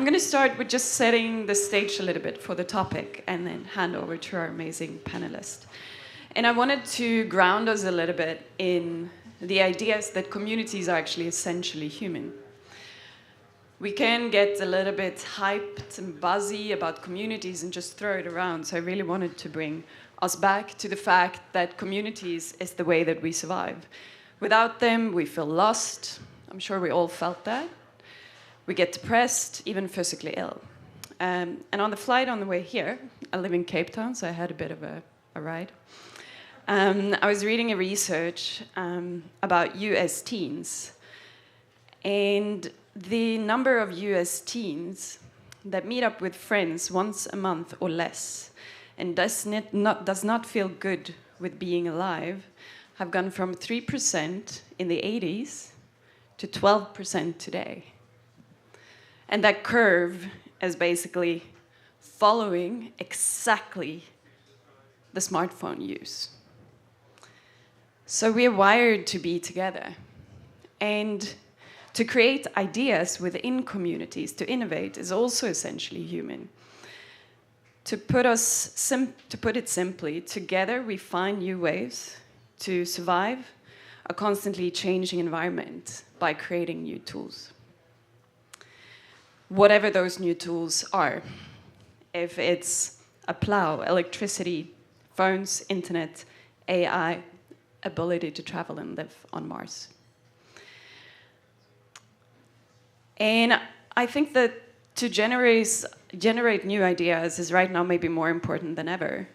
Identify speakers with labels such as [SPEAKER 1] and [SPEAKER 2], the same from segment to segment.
[SPEAKER 1] I'm going to start with just setting the stage a little bit for the topic and then hand over to our amazing panelist. And I wanted to ground us a little bit in the ideas that communities are actually essentially human. We can get a little bit hyped and buzzy about communities and just throw it around. So I really wanted to bring us back to the fact that communities is the way that we survive. Without them, we feel lost. I'm sure we all felt that. We get depressed, even physically ill. And on the flight on the way here, I live in Cape Town, so I had a bit of a ride. I was reading a research about US teens. And the number of US teens that meet up with friends once a month or less and does not feel good with being alive have gone from 3% in the 80s to 12% today. And that curve is basically following exactly the smartphone use. So we're wired to be together. And to create ideas within communities, to innovate, is also essentially human. To put it simply, together we find new ways to survive a constantly changing environment by creating new tools. Whatever those new tools are. If it's a plow, electricity, phones, internet, AI, ability to travel and live on Mars. And I think that to generate new ideas is right now maybe more important than ever.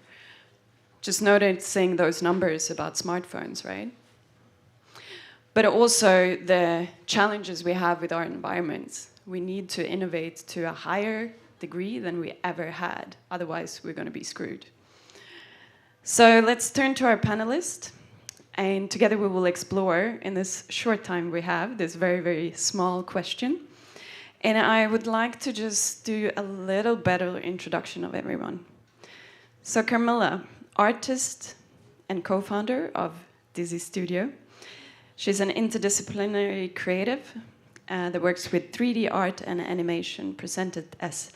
[SPEAKER 1] Just noticing those numbers about smartphones, right? But also the challenges we have with our environments. We need to innovate to a higher degree than we ever had. Otherwise, we're going to be screwed. So let's turn to our panelists. And together we will explore, in this short time we have, this very, very small question. And I would like to just do a little better introduction of everyone. So Carmilla, artist and co-founder of Dizzie Studio. She's an interdisciplinary creative that works with 3D art and animation presented as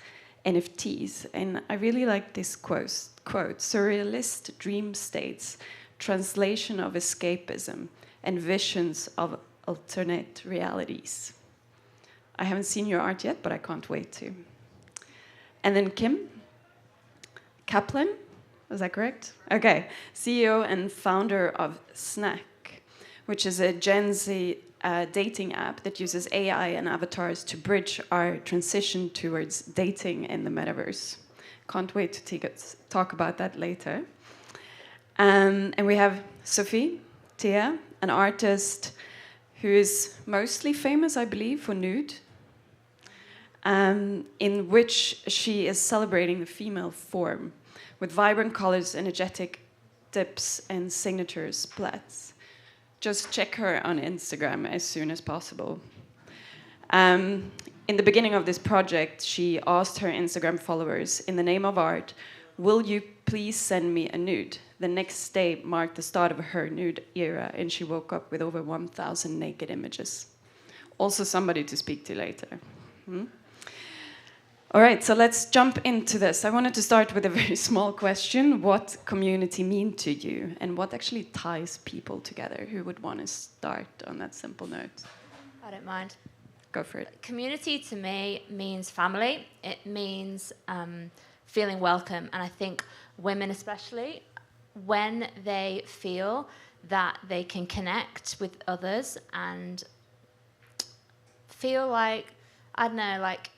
[SPEAKER 1] NFTs. And I really like this quote, surrealist dream states, translation of escapism, and visions of alternate realities. I haven't seen your art yet, but I can't wait to. And then Kaplan, was that correct? Okay, CEO and founder of Snack, which is a Gen Z dating app that uses AI and avatars to bridge our transition towards dating in the metaverse. Can't wait to talk about that later. And we have Sophie, an artist who is mostly famous, I believe, for Nude, in which she is celebrating the female form with vibrant colors, energetic dips, and signature splats. Just check her on Instagram as soon as possible. In the beginning of this project, she asked her Instagram followers, in the name of art, will you please send me a nude? The next day marked the start of her nude era, and she woke up with over 1,000 naked images. Also somebody to speak to later. All right, so let's jump into this. I wanted to start with a very small question. What community mean to you? And what actually ties people together? Who would want to start on that simple note?
[SPEAKER 2] I don't mind.
[SPEAKER 1] Go for it.
[SPEAKER 2] Community to me means family. It means feeling welcome. And I think women especially, when they feel that they can connect with others and feel like, I don't know, like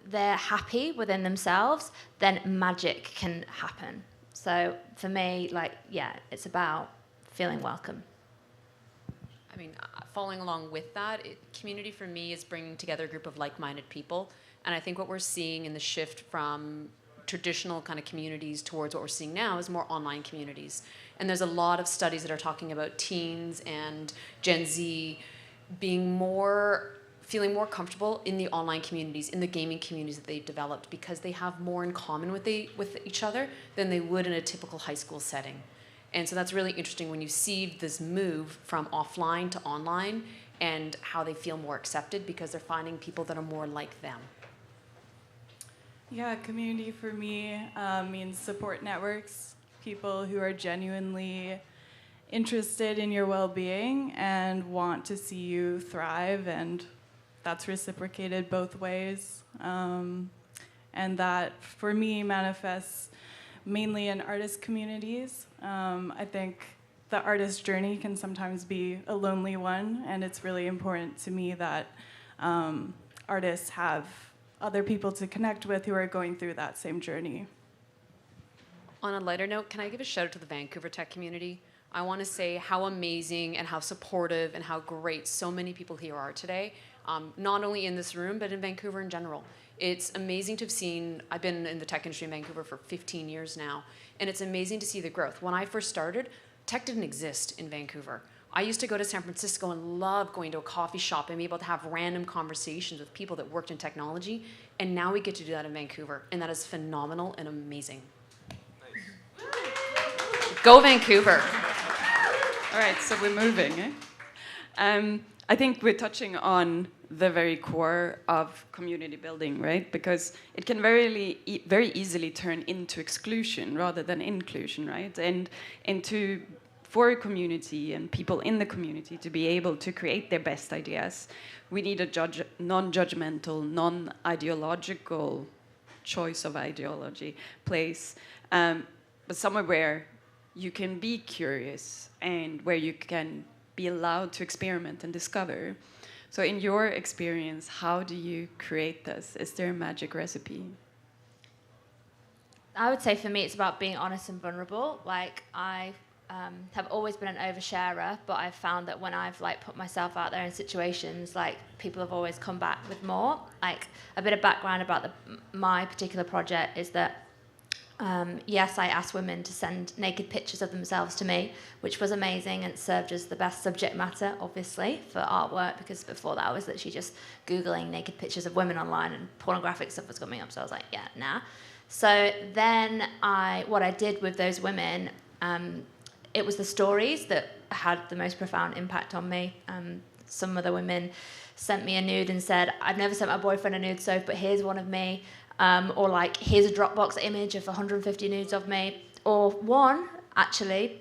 [SPEAKER 2] they're happy within themselves, then magic can happen. So for me, like, yeah, it's about feeling welcome.
[SPEAKER 3] I mean, following along with that, community for me is bringing together a group of like-minded people. And I think what we're seeing in the shift from traditional kind of communities towards what we're seeing now is more online communities. And there's a lot of studies that are talking about teens and Gen Z feeling more comfortable in the online communities, in the gaming communities that they've developed, because they have more in common with each other than they would in a typical high school setting. And so that's really interesting when you see this move from offline to online and how they feel more accepted because they're finding people that are more like them.
[SPEAKER 4] Yeah, community for me means support networks, people who are genuinely interested in your well-being and want to see you thrive, and that's reciprocated both ways. And that, for me, manifests mainly in artist communities. I think the artist journey can sometimes be a lonely one, and it's really important to me that artists have other people to connect with who are going through that same journey.
[SPEAKER 3] On a lighter note, can I give a shout out to the Vancouver tech community? I want to say how amazing and how supportive and how great so many people here are today, not only in this room, but in Vancouver in general. It's amazing to have seen, I've been in the tech industry in Vancouver for 15 years now, and it's amazing to see the growth. When I first started, tech didn't exist in Vancouver. I used to go to San Francisco and love going to a coffee shop and be able to have random conversations with people that worked in technology, and now we get to do that in Vancouver, and that is phenomenal and amazing. Nice. Go Vancouver.
[SPEAKER 1] All right, so we're moving. I think we're touching on the very core of community building, right? Because it can very easily turn into exclusion rather than inclusion, right? And for a community and people in the community to be able to create their best ideas, we need a non-judgmental, non-ideological choice of ideology place, but somewhere where you can be curious and where you can be allowed to experiment and discover. So in your experience, how do you create this? Is there a magic recipe?
[SPEAKER 2] I would say for me, it's about being honest and vulnerable. Like, I have always been an oversharer, but I've found that when I've put myself out there in situations, people have always come back with more. Like, a bit of background about my particular project is that yes, I asked women to send naked pictures of themselves to me, which was amazing and served as the best subject matter, obviously, for artwork, because before that I was literally just Googling naked pictures of women online and pornographic stuff was coming up, so I was like, yeah, nah. So then what I did with those women, it was the stories that had the most profound impact on me. Some of the women sent me a nude and said, I've never sent my boyfriend a nude, Soph, but here's one of me. Or here's a Dropbox image of 150 nudes of me. Or one, actually,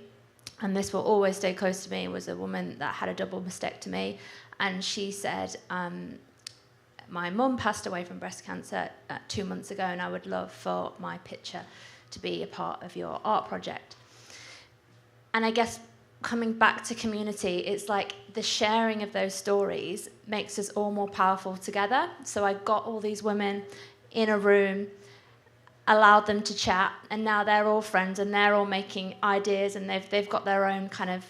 [SPEAKER 2] and this will always stay close to me, was a woman that had a double mastectomy. And she said, my mum passed away from breast cancer 2 months ago, and I would love for my picture to be a part of your art project. And I guess coming back to community, it's like the sharing of those stories makes us all more powerful together. So I got all these women in a room, allowed them to chat, and now they're all friends and they're all making ideas, and they've got their own kind of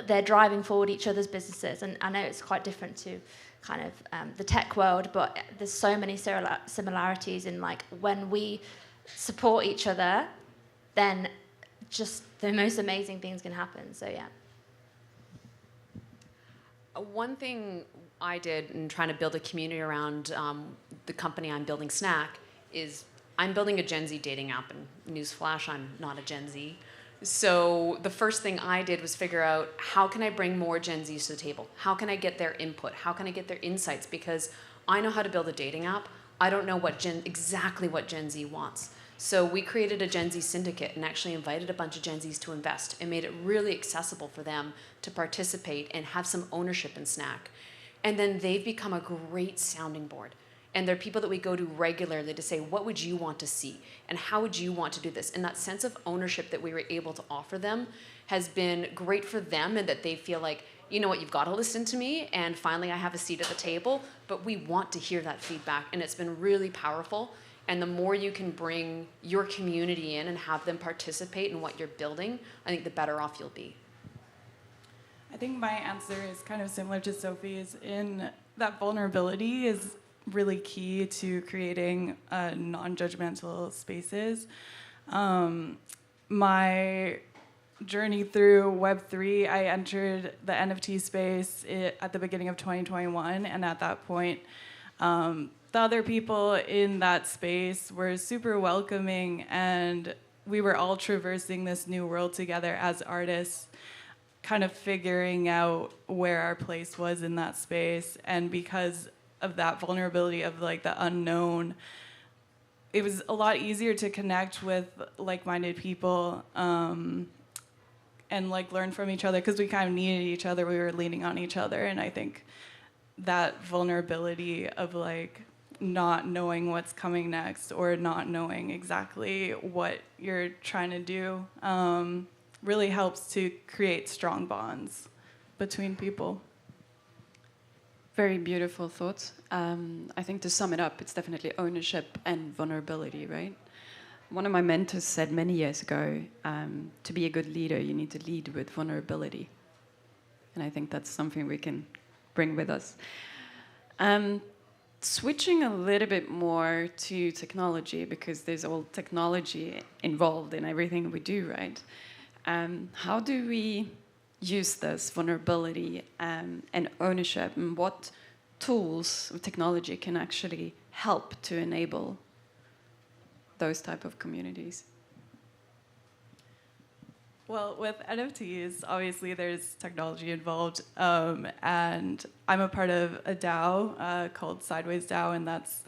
[SPEAKER 2] they're driving forward each other's businesses. And I know it's quite different to kind of the tech world, but there's so many similarities in when we support each other, then just the most amazing things can happen. So yeah.
[SPEAKER 3] One thing I did in trying to build a community around the company I'm building, Snack, is I'm building a Gen Z dating app, and newsflash, I'm not a Gen Z. So the first thing I did was figure out, how can I bring more Gen Zs to the table? How can I get their input? How can I get their insights? Because I know how to build a dating app. I don't know exactly what Gen Z wants. So we created a Gen Z syndicate and actually invited a bunch of Gen Zs to invest and made it really accessible for them to participate and have some ownership in Snack. And then they've become a great sounding board. And they're people that we go to regularly to say, what would you want to see? And how would you want to do this? And that sense of ownership that we were able to offer them has been great for them, and that they feel like, you know what, you've got to listen to me, and finally I have a seat at the table, but we want to hear that feedback. And it's been really powerful. And the more you can bring your community in and have them participate in what you're building, I think the better off you'll be.
[SPEAKER 4] I think my answer is kind of similar to Sophie's, in that vulnerability is really key to creating non-judgmental spaces. My journey through Web3, I entered the NFT space at the beginning of 2021, and at that point, the other people in that space were super welcoming, and we were all traversing this new world together as artists, kind of figuring out where our place was in that space. And because of that vulnerability of the unknown, it was a lot easier to connect with like-minded people and like learn from each other, because we kind of needed each other. We were leaning on each other, and I think that vulnerability of like not knowing what's coming next or not knowing exactly what you're trying to do really helps to create strong bonds between people.
[SPEAKER 1] Very beautiful thoughts. I think to sum it up, it's definitely ownership and vulnerability, right? One of my mentors said many years ago, to be a good leader, you need to lead with vulnerability. And I think that's something we can bring with us. Switching a little bit more to technology, because there's all technology involved in everything we do, right? How do we use this vulnerability and ownership, and what tools of technology can actually help to enable those type of communities?
[SPEAKER 4] Well, with NFTs, obviously there's technology involved, and I'm a part of a DAO called Sideways DAO, and that's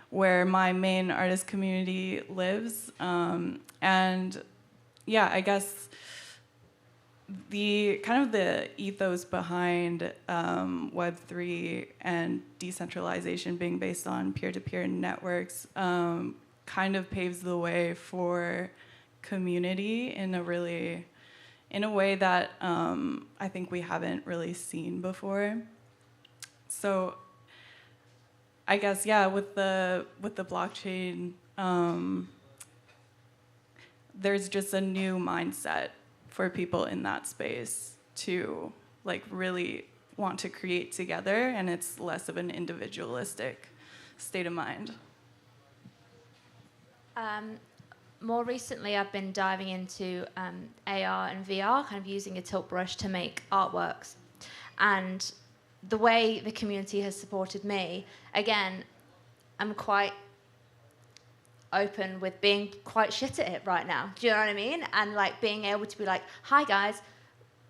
[SPEAKER 4] where my main artist community lives. And yeah, I guess the kind of the ethos behind Web3 and decentralization being based on peer-to-peer networks kind of paves the way for community in a way that I think we haven't really seen before. So I guess, yeah, with the blockchain, there's just a new mindset for people in that space to like really want to create together, and it's less of an individualistic state of mind.
[SPEAKER 2] More recently, I've been diving into AR and VR, kind of using a tilt brush to make artworks. And the way the community has supported me, again, I'm quite open with being quite shit at it right now. Do you know what I mean? And like being able to be like, hi guys,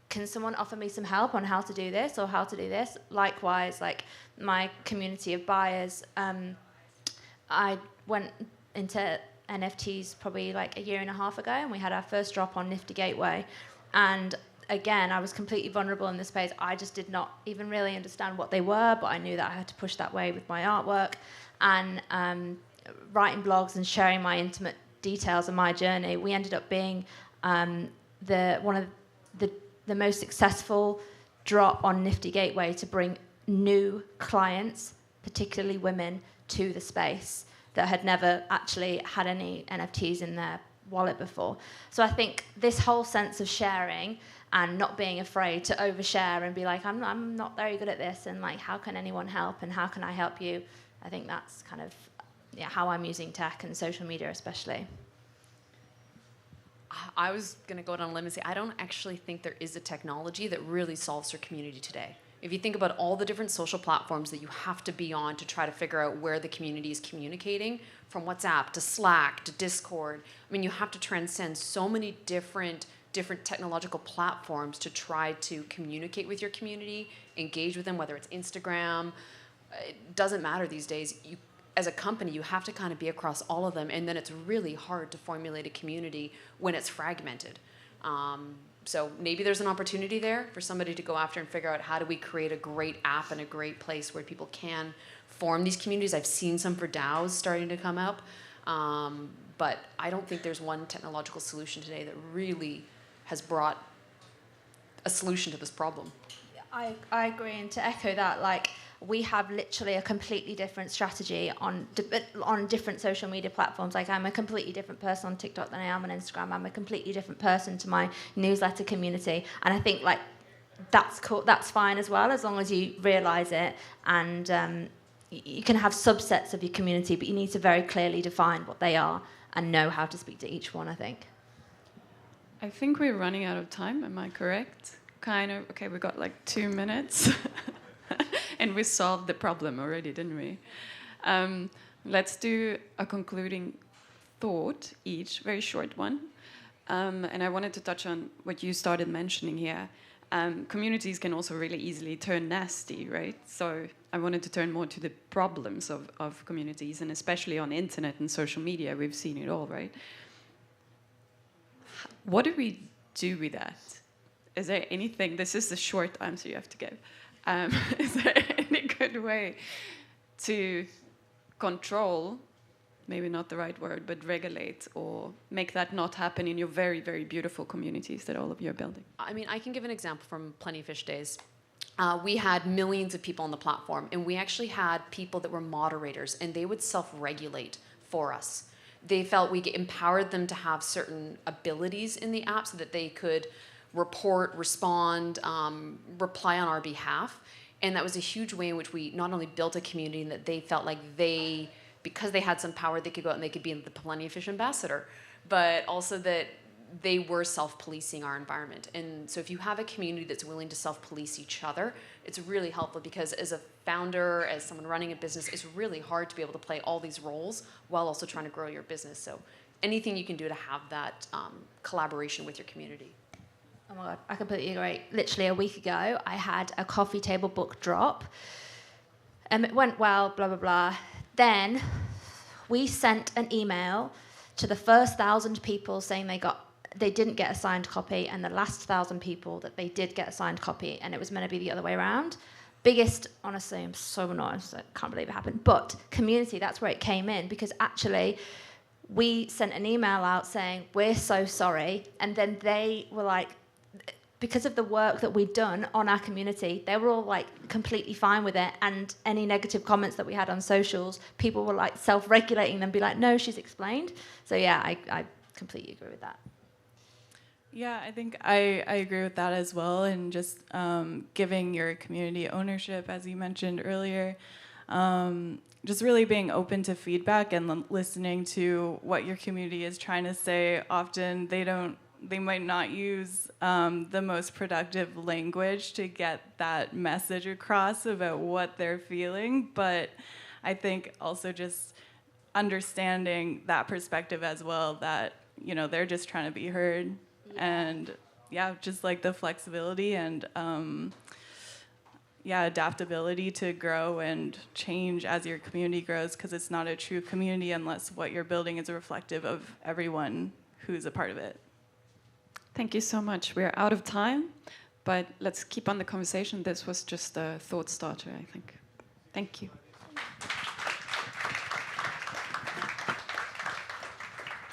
[SPEAKER 2] can someone offer me some help on how to do this or how to do this? Likewise, like my community of buyers, I went into NFTs probably like a year and a half ago, and we had our first drop on Nifty Gateway. And again, I was completely vulnerable in this space. I just did not even really understand what they were, but I knew that I had to push that way with my artwork. And writing blogs and sharing my intimate details of my journey, we ended up being one of the most successful drop on Nifty Gateway to bring new clients, particularly women, to the space that had never actually had any NFTs in their wallet before. So I think this whole sense of sharing and not being afraid to overshare and be like, I'm not very good at this, and like, how can anyone help, and how can I help you? I think that's kind of how I'm using tech and social media especially.
[SPEAKER 3] I was going to go down a limb and say, I don't actually think there is a technology that really solves for community today. If you think about all the different social platforms that you have to be on to try to figure out where the community is communicating, from WhatsApp to Slack to Discord, I mean, you have to transcend so many different technological platforms to try to communicate with your community, engage with them, whether it's Instagram. It doesn't matter these days. As a company, you have to kind of be across all of them, and then it's really hard to formulate a community when it's fragmented. So maybe there's an opportunity there for somebody to go after and figure out how do we create a great app and a great place where people can form these communities. I've seen some for DAOs starting to come up, but I don't think there's one technological solution today that really has brought a solution to this problem.
[SPEAKER 2] I agree, and to echo that, like, we have literally a completely different strategy on different social media platforms. Like, I'm a completely different person on TikTok than I am on Instagram. I'm a completely different person to my newsletter community. And I think, like, that's cool. That's fine as well, as long as you realise it. And you can have subsets of your community, but you need to very clearly define what they are and know how to speak to each one, I think.
[SPEAKER 1] I think we're running out of time. Am I correct? Kind of. Okay, we got like 2 minutes. And we solved the problem already, didn't we? Let's do a concluding thought each, very short one. And I wanted to touch on what you started mentioning here. communities can also really easily turn nasty, right? So I wanted to turn more to the problems of communities, and especially on internet and social media, we've seen it all, right? What do we do with that? Is there anything, this is the short answer you have to give, is there any good way to control, maybe not the right word, but regulate or make that not happen in your very, very beautiful communities that all of you are building?
[SPEAKER 3] I mean, I can give an example from Plenty of Fish days. We had millions of people on the platform, and we actually had people that were moderators, and they would self-regulate for us. They felt we empowered them to have certain abilities in the app so that they could report, respond, reply on our behalf. And that was a huge way in which we not only built a community and that they felt like because they had some power, they could go out and they could be the Plenty of Fish ambassador, but also that they were self-policing our environment. And so if you have a community that's willing to self-police each other, it's really helpful, because as a founder, as someone running a business, it's really hard to be able to play all these roles while also trying to grow your business. So anything you can do to have that collaboration with your community.
[SPEAKER 2] Oh my God, I completely agree. Literally a week ago, I had a coffee table book drop. It went well, blah, blah, blah. Then we sent an email to the first 1,000 people saying they didn't get a signed copy, and the last 1,000 people that they did get a signed copy, and it was meant to be the other way around. Biggest, honestly, I'm so annoyed, I can't believe it happened. But community, that's where it came in, because actually we sent an email out saying, we're so sorry, and then they were like, because of the work that we'd done on our community, they were all like completely fine with it. And any negative comments that we had on socials, people were like self-regulating them, be like, no, she's explained. So yeah, I completely agree with that.
[SPEAKER 4] Yeah, I think I agree with that as well. And just giving your community ownership, as you mentioned earlier, just really being open to feedback and listening to what your community is trying to say. Often they might not use the most productive language to get that message across about what they're feeling, but I think also just understanding that perspective as well, that, you know, they're just trying to be heard. Yeah. And yeah, just like the flexibility and adaptability to grow and change as your community grows, because it's not a true community unless what you're building is reflective of everyone who's a part of it.
[SPEAKER 1] Thank you so much. We're out of time, but let's keep on the conversation. This was just a thought starter, I think. Thank you.